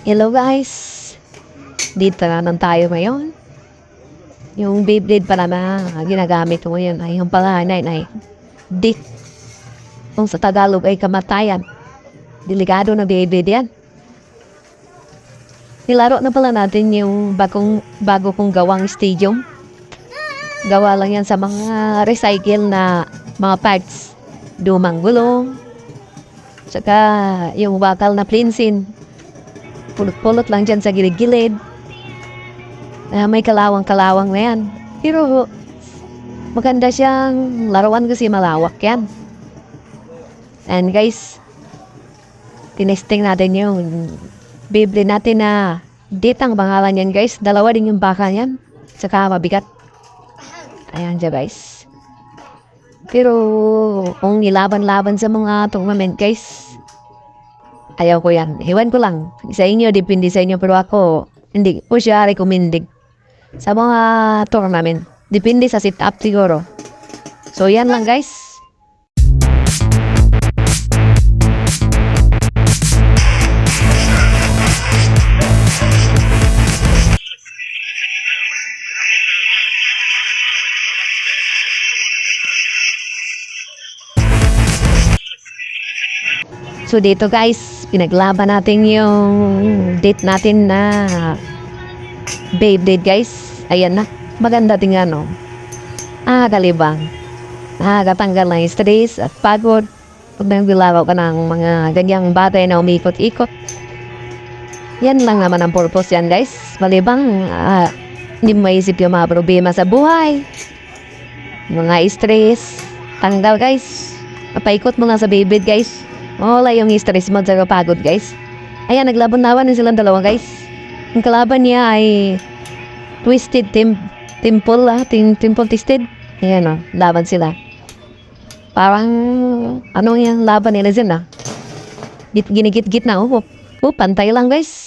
Hello guys! Dito na naman tayo ngayon. Yung Beyblade pala na ginagamit ko ngayon ay yung pangalan ay Dick. Kung sa Tagalog ay kamatayan. Delikado na Beyblade yan. Nilaro na pala natin yung bago kong gawang stadium. Gawa lang yan sa mga recycle na mga parts. Dumang gulong. Tsaka yung bakal na plinsin. Pulot-pulot lang dyan sa gilid-gilid. May kalawang-kalawang na yan. Pero maganda siyang laruan kasi malawak yan. And guys, tinesting natin yung Beyblade natin na Dit ang pangalan yan guys. Dalawa din yung baka yan. Tsaka mabigat. Ayan dyan guys. Pero kung nilaban-laban sa mga tournament guys, ayaw ko yan. Iwan ko lang. Sa inyo, depende sa inyo. Pero ako, hindi ko siya recommending. Sa mga tournament. Depende sa sit-up siguro. So, yan lang guys. So, dito guys, pinaglaban natin yung date natin na Beyblade guys. Ayan na. Maganda tingnan no. Kalibang. Nakakatanggal ng stress at pagod. Pag nang bilaraw ka ng mga ganyang batay na umikot-ikot. Yan lang naman ang purpose yan guys. Malibang hindi mo maisip yung mga problema sa buhay. Mga stress. Tanggal guys. Papaikot mo lang sa Beyblade guys. Wala yung stress mo sa pagod guys. Ayan, naglaban-laban din silang dalawa guys. Ang kalaban niya ay Twisted Temple Twisted. Ayan laban sila. Parang ano yung laban nila dyan ginigit-git na pantay lang guys.